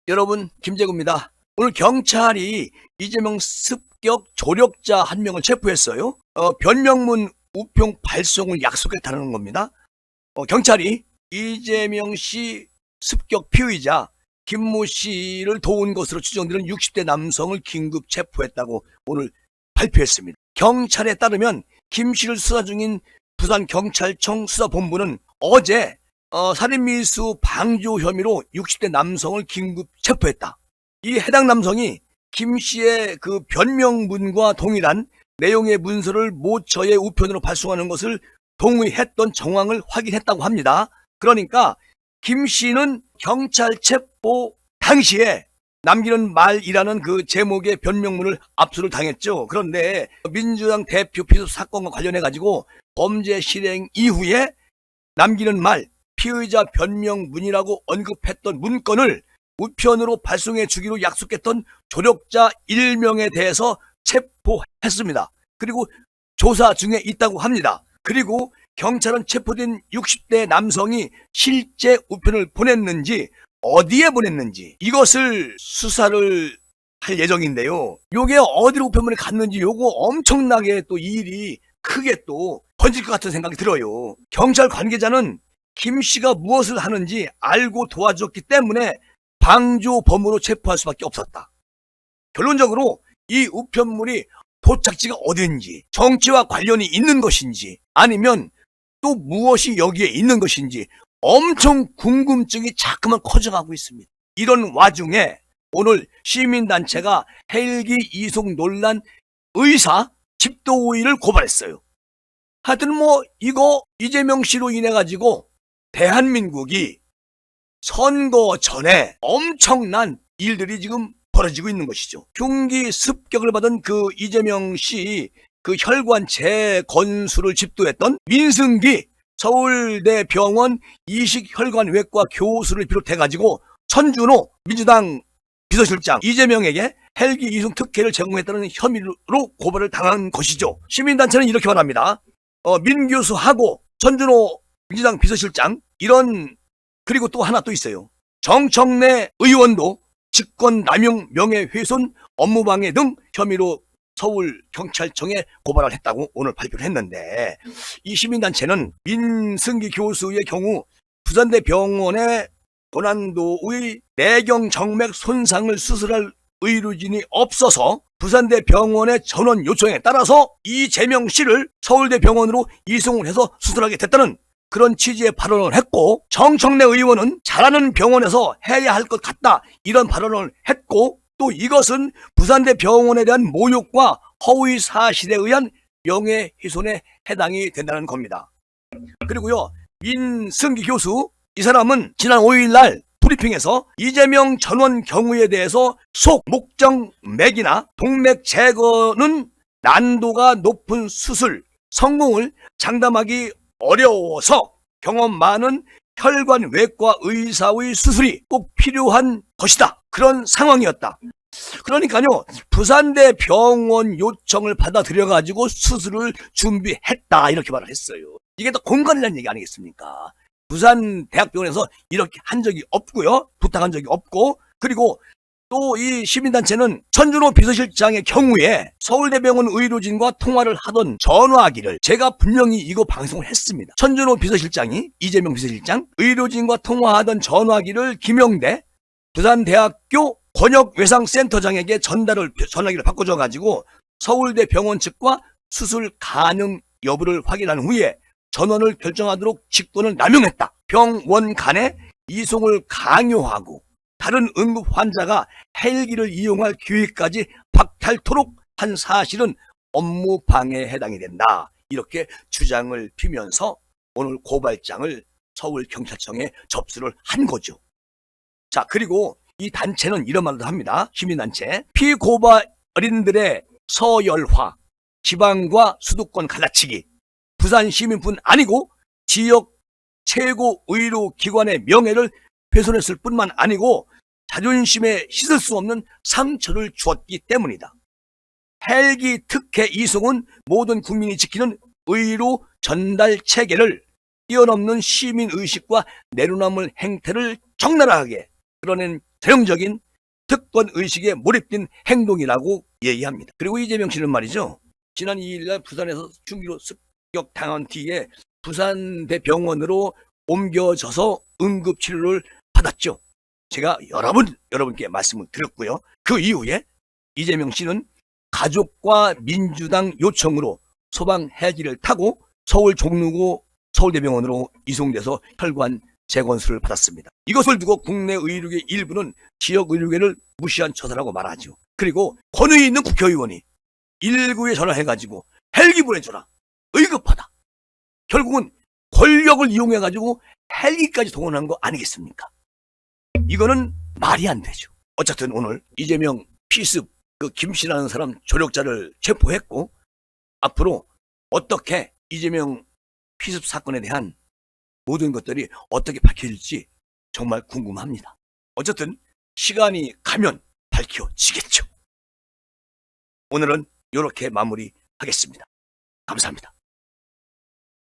여러분, 김재구입니다. 오늘 경찰이 이재명 습격 조력자 한 명을 체포했어요. 변명문 우편 발송을 약속했다는 겁니다. 경찰이 이재명 씨 습격 피의자 김모 씨를 도운 것으로 추정되는 60대 남성을 긴급 체포했다고 오늘 발표했습니다. 경찰에 따르면 김 씨를 수사 중인 부산경찰청 수사본부는 어제 살인미수 방조 혐의로 60대 남성을 긴급 체포했다. 이 해당 남성이 김 씨의 그 변명문과 동일한 내용의 문서를 모처에 우편으로 발송하는 것을 동의했던 정황을 확인했다고 합니다. 그러니까 김 씨는 경찰 체포 당시에 남기는 말이라는 그 제목의 변명문을 압수를 당했죠. 그런데 민주당 대표 피소 사건과 관련해 가지고 범죄 실행 이후에 남기는 말 피의자 변명문이라고 언급했던 문건을 우편으로 발송해 주기로 약속했던 조력자 1명에 대해서 체포했습니다. 그리고 조사 중에 있다고 합니다. 그리고 경찰은 체포된 60대 남성이 실제 우편을 보냈는지 어디에 보냈는지 이것을 수사를 할 예정인데요. 요게 어디로 우편물이 갔는지 요거 엄청나게 또 이 일이 크게 또 번질 것 같은 생각이 들어요. 경찰 관계자는 김 씨가 무엇을 하는지 알고 도와줬기 때문에 방조범으로 체포할 수밖에 없었다. 결론적으로 이 우편물이 도착지가 어딘지, 정치와 관련이 있는 것인지, 아니면 또 무엇이 여기에 있는 것인지 엄청 궁금증이 자꾸만 커져가고 있습니다. 이런 와중에 오늘 시민단체가 헬기 이송 논란 의사 집도의를 고발했어요. 하여튼 이거 이재명 씨로 인해 가지고 대한민국이 선거 전에 엄청난 일들이 지금 벌어지고 있는 것이죠. 흉기 습격을 받은 그 이재명 씨 그 혈관 재건수를 집도했던 민승기 서울대 병원 이식혈관외과 교수를 비롯해 가지고 천준호 민주당 비서실장 이재명에게 헬기 이송 특혜를 제공했다는 혐의로 고발을 당한 것이죠. 시민단체는 이렇게 말합니다. 민 교수하고 천준호 민주당 비서실장 그리고 또 하나 또 있어요. 정청래 의원도 직권남용 명예훼손 업무방해 등 혐의로 서울경찰청에 고발을 했다고 오늘 발표를 했는데, 이 시민단체는 민승기 교수의 경우 부산대 병원의 고난도의 내경정맥 손상을 수술할 의료진이 없어서 부산대 병원의 전원 요청에 따라서 이재명 씨를 서울대 병원으로 이송을 해서 수술하게 됐다는 그런 취지의 발언을 했고, 정청래 의원은 잘하는 병원에서 해야 할 것 같다 이런 발언을 했고, 또 이것은 부산대 병원에 대한 모욕과 허위 사실에 의한 명예훼손에 해당이 된다는 겁니다. 그리고요, 민승기 교수 이 사람은 지난 5일날 브리핑에서 이재명 전원 경우에 대해서 속 목정맥이나 동맥 제거는 난도가 높은 수술 성공을 장담하기 어려워서 경험 많은 혈관외과 의사의 수술이 꼭 필요한 것이다. 그런 상황이었다. 그러니까요, 부산대 병원 요청을 받아들여가지고 수술을 준비했다 이렇게 말을 했어요. 이게 또 공간이라는 얘기 아니겠습니까? 부산대학병원에서 이렇게 한 적이 없고요, 부탁한 적이 없고, 그리고 또 이 시민단체는 천준호 비서실장의 경우에 서울대병원 의료진과 통화를 하던 전화기를 제가 분명히 이거 방송을 했습니다. 천준호 비서실장이 이재명 비서실장 의료진과 통화하던 전화기를 김영대 부산대학교 권역외상센터장에게 전화기를 바꿔줘가지고 서울대병원 측과 수술 가능 여부를 확인한 후에 전원을 결정하도록 직권을 남용했다. 병원 간에 이송을 강요하고 다른 응급 환자가 헬기를 이용할 기회까지 박탈토록 한 사실은 업무 방해에 해당이 된다. 이렇게 주장을 피면서 오늘 고발장을 서울경찰청에 접수를 한 거죠. 자, 그리고 이 단체는 이런 말도 합니다. 시민단체. 피고발인들의 서열화, 지방과 수도권 갈라치기, 부산 시민뿐 아니고 지역 최고 의료기관의 명예를 훼손했을 뿐만 아니고 자존심에 씻을 수 없는 상처를 주었기 때문이다. 헬기 특혜 이송은 모든 국민이 지키는 의료 전달 체계를 뛰어넘는 시민의식과 내로남을 행태를 적나라하게 드러낸 전형적인 특권 의식에 몰입된 행동이라고 얘기합니다. 그리고 이재명 씨는 말이죠. 지난 2일날 부산에서 중기로 습격 당한 뒤에 부산대 병원으로 옮겨져서 응급치료를 받았죠. 제가 여러분께 말씀을 드렸고요. 그 이후에 이재명 씨는 가족과 민주당 요청으로 소방 헬기를 타고 서울 종로구 서울대병원으로 이송돼서 혈관 재건수를 받았습니다. 이것을 두고 국내 의료계 일부는 지역 의료계를 무시한 처사라고 말하죠. 그리고 권위 있는 국회의원이 119에 전화해가지고 헬기 보내줘라. 의급하다. 결국은 권력을 이용해가지고 헬기까지 동원한 거 아니겠습니까? 이거는 말이 안 되죠. 어쨌든 오늘 이재명 피습 그 김씨라는 사람 조력자를 체포했고 앞으로 어떻게 이재명 피습 사건에 대한 모든 것들이 어떻게 밝혀질지 정말 궁금합니다. 어쨌든 시간이 가면 밝혀지겠죠. 오늘은 이렇게 마무리하겠습니다. 감사합니다.